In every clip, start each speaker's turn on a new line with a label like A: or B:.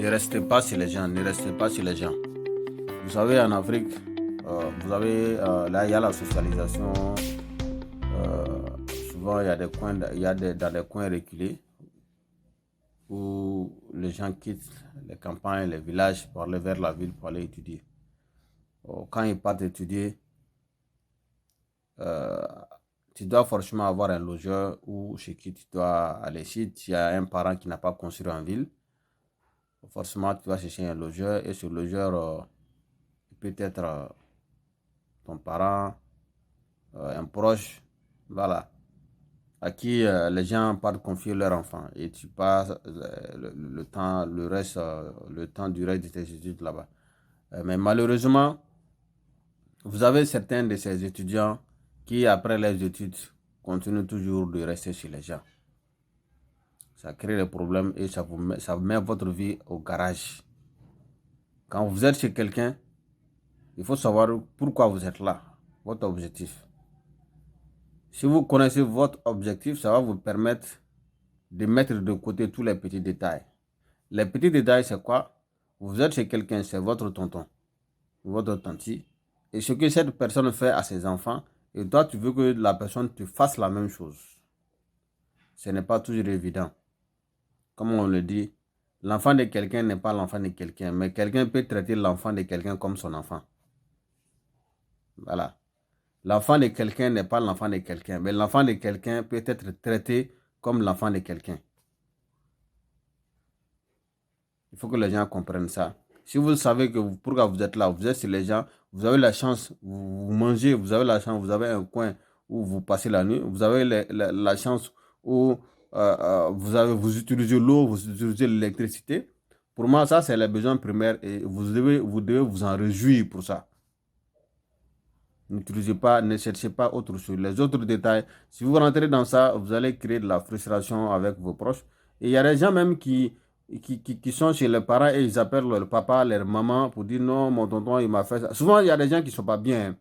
A: Ne restez pas chez les gens, ne restez pas chez les gens. Vous savez, en Afrique, vous avez, là, il y a la socialisation. euh, Souvent, il y a des coins, dans des coins reculés où les gens quittent les campagnes, les villages pour aller vers la ville pour aller étudier. Quand ils partent étudier, euh, tu dois forcément avoir un logeur ou chez qui tu dois aller. Si tu as un parent qui n'a pas construit en ville, forcément tu dois chercher un logeur et ce logeur peut être ton parent, un proche, voilà, à qui les gens partent confier leur enfant et tu passes le temps, le temps du reste de tes études là-bas. Mais malheureusement, vous avez certains de ces étudiants qui, après les études, continuent toujours de rester chez les gens. Ça crée des problèmes et ça met votre vie au garage. Quand vous êtes chez quelqu'un, il faut savoir pourquoi vous êtes là, votre objectif. Si vous connaissez votre objectif, ça va vous permettre de mettre de côté tous les petits détails. Les petits détails, c'est quoi? Vous êtes chez quelqu'un, c'est votre tonton, votre tantie. Et ce que cette personne fait à ses enfants, et toi, tu veux que la personne te fasse la même chose. Ce n'est pas toujours évident. Comme on le dit, l'enfant de quelqu'un n'est pas l'enfant de quelqu'un, mais quelqu'un peut traiter l'enfant de quelqu'un comme son enfant. Voilà. L'enfant de quelqu'un n'est pas l'enfant de quelqu'un, mais l'enfant de quelqu'un peut être traité comme l'enfant de quelqu'un. Il faut que les gens comprennent ça. Si vous savez que pourquoi vous êtes là, vous êtes chez les gens, vous avez la chance, vous mangez, vous avez la chance, vous avez un coin où vous passez la nuit, vous avez la chance où vous utilisez l'eau, vous utilisez l'électricité. Pour moi, ça, c'est les besoins primaires et vous devez vous en réjouir pour ça. N'utilisez pas, ne cherchez pas autre chose. Les autres détails, si vous rentrez dans ça, vous allez créer de la frustration avec vos proches. Et il y a des gens même qui sont chez les parents et ils appellent leur papa, leur maman pour dire non, mon tonton, il m'a fait ça. Souvent, il y a des gens qui ne sont pas bien, hein.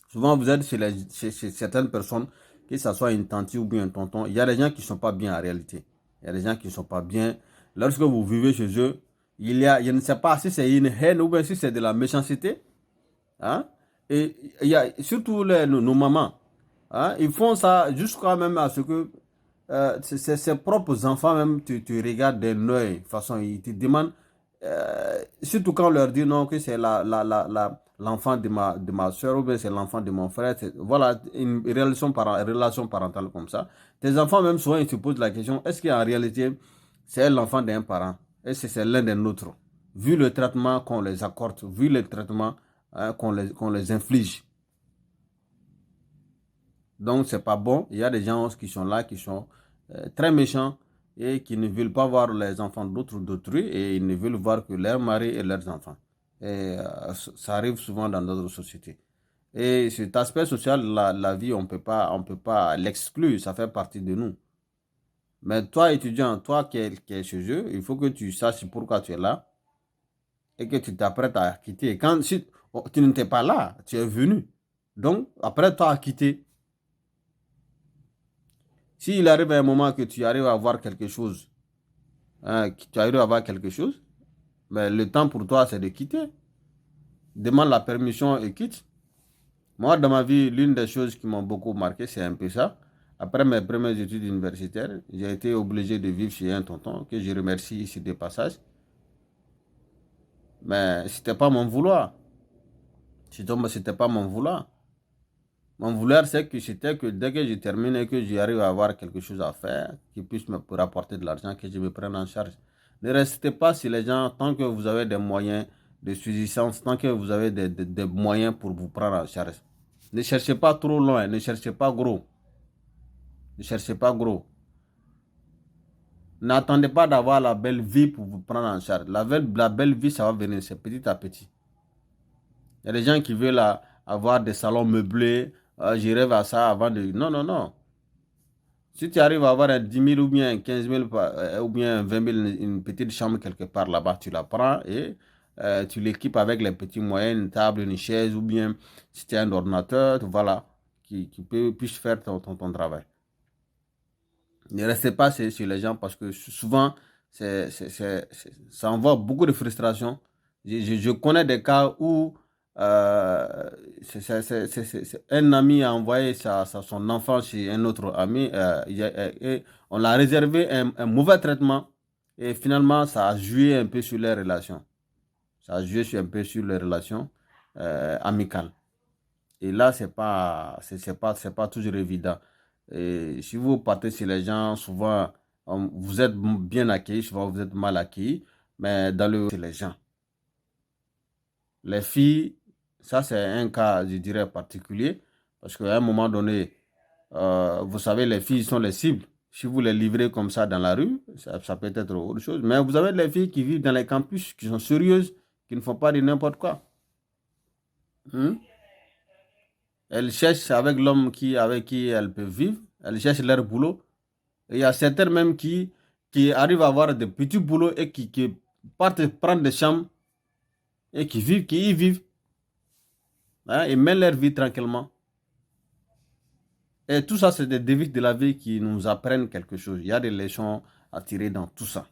A: Souvent, vous êtes chez certaines personnes, que ce soit une tante ou bien un tonton, il y a des gens qui ne sont pas bien en réalité. Il y a des gens qui ne sont pas bien. Lorsque vous vivez chez eux, je ne sais pas si c'est une haine ou bien si c'est de la méchanceté. Hein? Et il y a surtout nos mamans. Hein? Ils font ça jusqu'à même à ce que ses propres enfants même te regardent d'un œil. De toute façon, ils te demandent, surtout quand on leur dit non, que c'est l'enfant de ma soeur ou bien c'est l'enfant de mon frère. Voilà, une relation parentale comme ça. Tes enfants même souvent ils se posent la question, est-ce qu'en réalité c'est l'enfant d'un parent? Est-ce que c'est l'un des nôtres? Vu le traitement qu'on les accorde, vu le traitement qu'on les inflige. Donc, c'est pas bon. Il y a des gens qui sont là, qui sont très méchants et qui ne veulent pas voir les enfants d'autrui et ils ne veulent voir que leurs maris et leurs enfants. Et ça arrive souvent dans notre société. Et cet aspect social, la vie, on peut pas l'exclure, ça fait partie de nous. Mais toi, étudiant, toi qui es chez eux, il faut que tu saches pourquoi tu es là et que tu t'apprêtes à quitter. Quand si, tu n'étais pas là, tu es venu. Donc, après toi à quitter, s'il arrive à un moment que tu arrives à voir quelque chose, hein, que tu arrives à voir quelque chose, mais le temps pour toi, c'est de quitter. Demande la permission et quitte. Moi, dans ma vie, l'une des choses qui m'ont beaucoup marqué, c'est un peu ça. Après mes premières études universitaires, j'ai été obligé de vivre chez un tonton que je remercie ici de passage. Mais c'était pas mon vouloir. C'était pas mon vouloir. Mon vouloir, c'est que c'était que dès que je termine et que j'arrive à avoir quelque chose à faire, qui puisse me rapporter de l'argent, que je me prenne en charge. Ne restez pas sur les gens tant que vous avez des moyens de subsistance, tant que vous avez des moyens pour vous prendre en charge. Ne cherchez pas trop loin, ne cherchez pas gros. Ne cherchez pas gros. N'attendez pas d'avoir la belle vie pour vous prendre en charge. La belle vie, ça va venir, c'est petit à petit. Il y a des gens qui veulent avoir des salons meublés. Je rêve à ça avant de... Non, non, non. Si tu arrives à avoir un 10 000 ou bien 15 000 ou bien 20 000, une petite chambre quelque part là-bas, tu la prends et tu l'équipes avec les petits moyens, une table, une chaise ou bien si tu as un ordinateur, voilà, qui puisse faire ton travail. Ne restez pas sur les gens parce que souvent, ça envoie beaucoup de frustration. Je connais des cas où un ami a envoyé son enfant chez un autre ami. Et on l'a réservé un mauvais traitement. Et finalement, ça a joué un peu sur les relations. Ça a joué un peu sur les relations amicales. Et là, c'est pas toujours évident. Et si vous partez chez les gens, souvent, vous êtes bien accueillis, souvent vous êtes mal accueillis. Mais dans le chez les gens, les filles, ça c'est un cas, je dirais, particulier. Parce qu'à un moment donné, vous savez, les filles sont les cibles. Si vous les livrez comme ça dans la rue, ça peut être autre chose. Mais vous avez les filles qui vivent dans les campus, qui sont sérieuses, qui ne font pas de n'importe quoi. Hmm? Elles cherchent avec l'homme avec qui elles peuvent vivre. Elles cherchent leur boulot. Et il y a certaines même qui arrivent à avoir des petits boulots et qui partent prendre des chambres et qui y vivent. Hein, et mènent leur vie tranquillement. Et tout ça, c'est des dévics de la vie qui nous apprennent quelque chose. Il y a des leçons à tirer dans tout ça.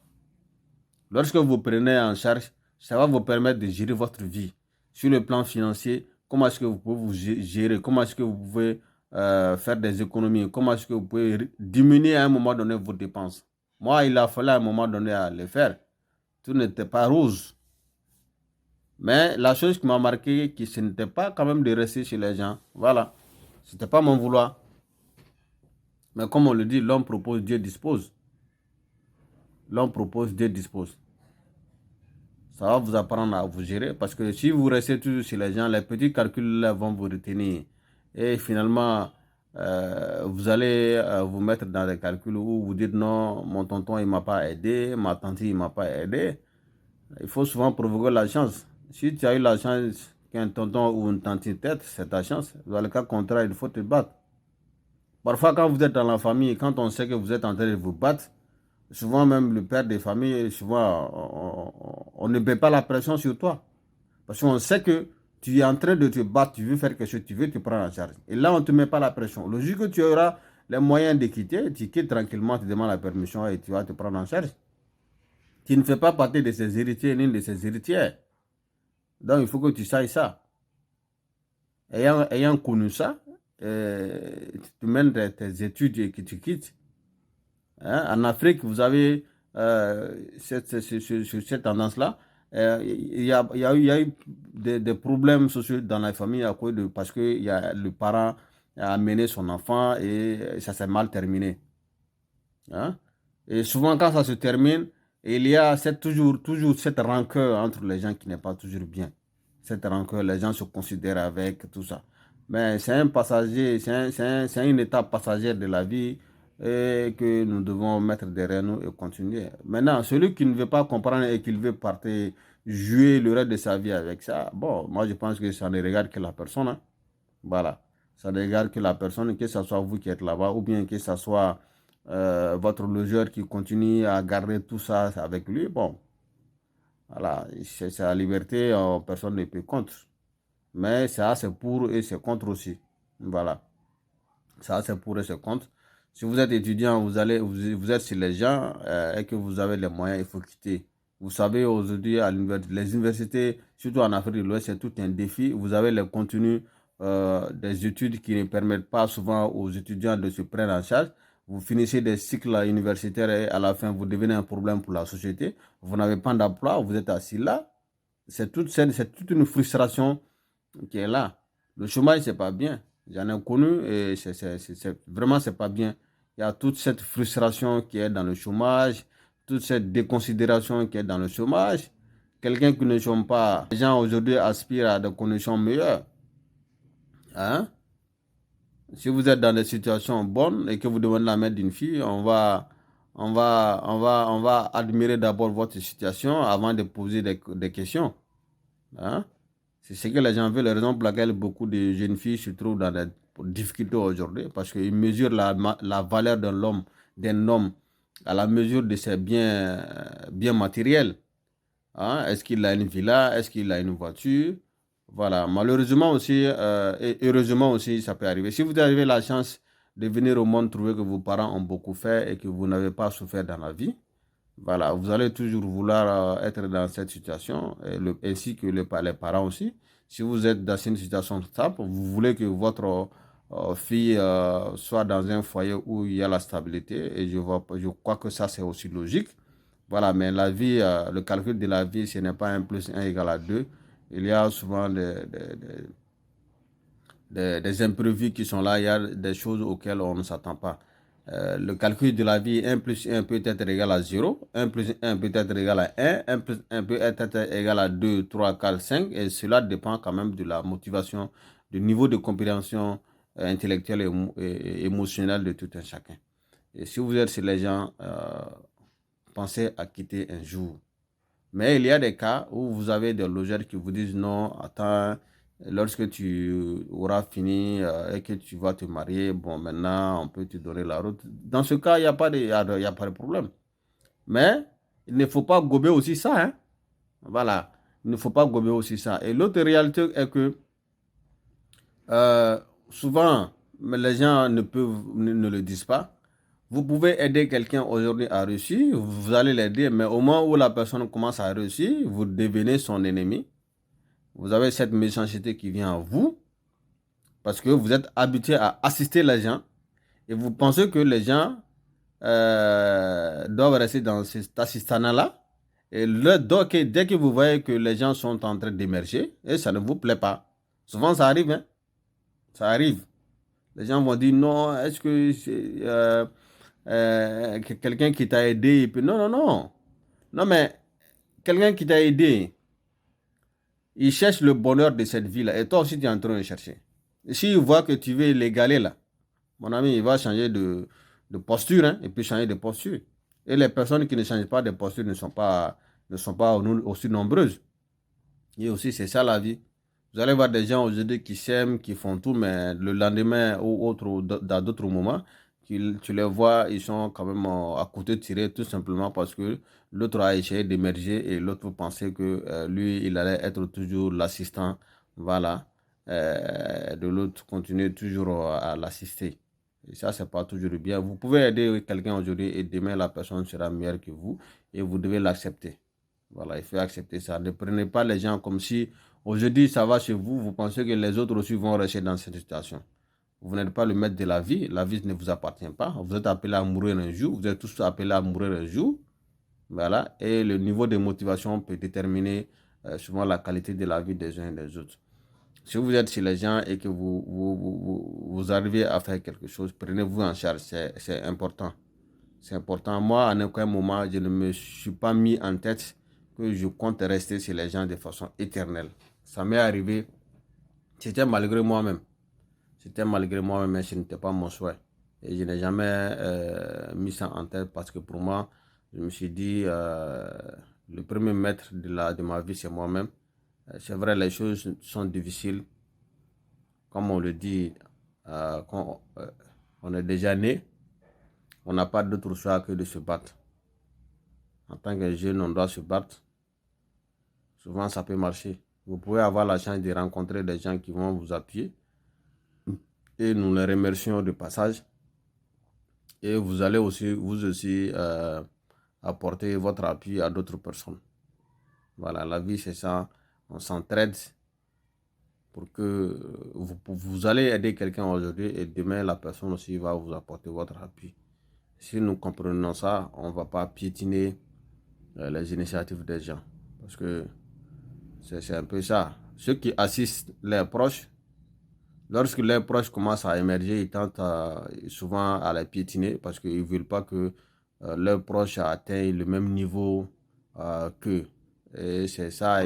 A: Lorsque vous prenez en charge, ça va vous permettre de gérer votre vie. Sur le plan financier, comment est-ce que vous pouvez vous gérer? Comment est-ce que vous pouvez faire des économies? Comment est-ce que vous pouvez diminuer à un moment donné vos dépenses? Moi, il a fallu à un moment donné à le faire. Tout n'était pas rose. Mais la chose qui m'a marqué, ce n'était pas quand même de rester chez les gens. Voilà. Ce n'était pas mon vouloir. Mais comme on le dit, l'homme propose, Dieu dispose. L'homme propose, Dieu dispose. Ça va vous apprendre à vous gérer parce que si vous restez toujours chez les gens, les petits calculs là vont vous retenir. Et finalement, vous allez vous mettre dans des calculs où vous dites non, mon tonton il ne m'a pas aidé, ma tante il ne m'a pas aidé. Il faut souvent provoquer la chance. Si tu as eu la chance qu'un tonton ou une tante t'aide, c'est ta chance. Dans le cas contraire, il faut te battre. Parfois, quand vous êtes dans la famille, quand on sait que vous êtes en train de vous battre, souvent même le père des familles, souvent on ne met pas la pression sur toi. Parce qu'on sait que tu es en train de te battre, tu veux faire quelque chose, tu veux te prendre en charge. Et là, on ne te met pas la pression. Logique que tu auras les moyens de quitter, tu quittes tranquillement, tu demandes la permission et tu vas te prendre en charge. Tu ne fais pas partie de ses héritiers ni de ses héritières. Donc, il faut que tu saches ça. Ayant connu ça, tu mènes tes études et que tu quittes. Hein? En Afrique, vous avez cette tendance-là. Il y a eu des problèmes sociaux dans la famille à cause parce que le parent a amené son enfant et ça s'est mal terminé. Hein? Et souvent, quand ça se termine, il y a toujours cette rancœur entre les gens qui n'est pas toujours bien. Cette rancœur, les gens se considèrent avec tout ça. Mais c'est un passager, c'est une étape passagère de la vie et que nous devons mettre derrière nous et continuer. Maintenant, celui qui ne veut pas comprendre et qui veut partir jouer le reste de sa vie avec ça, bon, moi je pense que ça ne regarde que la personne. Hein. Voilà. Ça ne regarde que la personne, que ce soit vous qui êtes là-bas ou bien que ce soit votre logeur qui continue à garder tout ça avec lui. Bon, voilà, c'est sa liberté, personne ne peut contre. Mais ça, c'est pour et c'est contre aussi. Voilà. Ça, c'est pour et c'est contre. Si vous êtes étudiant, vous êtes sur les gens et que vous avez les moyens, il faut quitter. Vous savez, aujourd'hui, les universités, surtout en Afrique de l'Ouest, c'est tout un défi. Vous avez les contenus des études qui ne permettent pas souvent aux étudiants de se prendre en charge. Vous finissez des cycles universitaires et à la fin, vous devenez un problème pour la société. Vous n'avez pas d'emploi, vous êtes assis là. C'est toute une frustration qui est là. Le chômage, c'est pas bien. J'en ai connu et vraiment, c'est pas bien. Il y a toute cette frustration qui est dans le chômage, toute cette déconsidération qui est dans le chômage. Quelqu'un qui ne chôme pas, les gens aujourd'hui aspirent à des conditions meilleures. Hein? Si vous êtes dans des situations bonnes et que vous demandez la main d'une fille, on va admirer d'abord votre situation avant de poser des questions. Hein? C'est ce que les gens veulent, la raison pour laquelle beaucoup de jeunes filles se trouvent dans des difficultés aujourd'hui, parce qu'ils mesurent la valeur d'un homme à la mesure de ses biens matériels. Hein? Est-ce qu'il a une villa? Est-ce qu'il a une voiture? Voilà. Malheureusement aussi, et heureusement aussi, ça peut arriver. Si vous avez la chance de venir au monde, trouver que vos parents ont beaucoup fait et que vous n'avez pas souffert dans la vie, Voilà, vous allez toujours vouloir être dans cette situation, ainsi que les parents aussi. Si vous êtes dans une situation stable, vous voulez que votre fille soit dans un foyer où il y a la stabilité, et je crois que ça, c'est aussi logique. Voilà, mais la vie, le calcul de la vie, ce n'est pas 1 + 1 = 2. Il y a souvent des imprévus qui sont là, il y a des choses auxquelles on ne s'attend pas. Le calcul de la vie, 1 + 1 peut être égal à 0, 1 + 1 peut être égal à 1, 1 + 1 peut être égal à 2, 3, 4, 5, et cela dépend quand même de la motivation, du niveau de compréhension intellectuelle et émotionnelle de tout un chacun. Et si vous êtes chez les gens, pensez à quitter un jour. Mais il y a des cas où vous avez des logeurs qui vous disent non, attends, lorsque tu auras fini et que tu vas te marier, bon, maintenant, on peut te donner la route. Dans ce cas, il n'y a pas de, il y a pas de problème. Mais il ne faut pas gober aussi ça, hein. Voilà. Il ne faut pas gober aussi ça. Et l'autre réalité est que euh, souvent, mais les gens ne le disent pas. Vous pouvez aider quelqu'un aujourd'hui à réussir, vous allez l'aider, mais au moment où la personne commence à réussir, vous devenez son ennemi. Vous avez cette méchanceté qui vient à vous parce que vous êtes habitué à assister les gens et vous pensez que les gens doivent rester dans cet assistanat-là. Et dès que vous voyez que les gens sont en train d'émerger, et ça ne vous plaît pas. Souvent, ça arrive, hein? Ça arrive. Les gens vont dire non, est-ce que c'est quelqu'un qui t'a aidé? Non, non, non. Non, mais quelqu'un qui t'a aidé, il cherche le bonheur de cette vie-là. Et toi aussi, tu es en train de chercher. Et s'il voit que tu veux l'égaler là, mon ami, il va changer de posture, hein. Il peut changer de posture. Et les personnes qui ne changent pas de posture ne sont pas aussi nombreuses. Et aussi, c'est ça la vie. Vous allez voir des gens aujourd'hui qui s'aiment, qui font tout, mais le lendemain ou dans d'autres moments, tu les vois, ils sont quand même à côté tirés tout simplement parce que l'autre a essayé d'émerger et l'autre pensait que lui, il allait être toujours l'assistant, voilà, de l'autre continuer toujours à l'assister. Et ça, c'est pas toujours bien. Vous pouvez aider quelqu'un aujourd'hui et demain, la personne sera meilleure que vous et vous devez l'accepter. Voilà, il faut accepter ça. Ne prenez pas les gens comme si aujourd'hui ça va chez vous, vous pensez que les autres aussi vont rester dans cette situation. Vous n'êtes pas le maître de la vie ne vous appartient pas. Vous êtes appelé à mourir un jour, vous êtes tous appelés à mourir un jour. Voilà, et le niveau de motivation peut déterminer souvent la qualité de la vie des uns et des autres. Si vous êtes chez les gens et que vous arrivez à faire quelque chose, prenez-vous en charge, c'est important. C'est important. Moi, à aucun moment, je ne me suis pas mis en tête que je compte rester chez les gens de façon éternelle. Ça m'est arrivé, c'était malgré moi-même. C'était malgré moi-même, mais ce n'était pas mon souhait. Et je n'ai jamais mis ça en tête parce que pour moi, je me suis dit, le premier maître de ma vie, c'est moi-même. C'est vrai, les choses sont difficiles. Comme on le dit, quand on est déjà né, on n'a pas d'autre choix que de se battre. En tant que jeune, on doit se battre. Souvent, ça peut marcher. Vous pouvez avoir la chance de rencontrer des gens qui vont vous appuyer. Et nous les remercions de passage. Et vous allez aussi, vous aussi, apporter votre appui à d'autres personnes. Voilà, la vie, c'est ça. On s'entraide pour que vous allez aider quelqu'un aujourd'hui et demain, la personne aussi va vous apporter votre appui. Si nous comprenons ça, on ne va pas piétiner les initiatives des gens. Parce que c'est un peu ça. Ceux qui assistent leurs proches, lorsque leurs proches commencent à émerger, ils tentent souvent à les piétiner parce qu'ils ne veulent pas que leurs proches atteignent le même niveau qu'eux. Et c'est ça.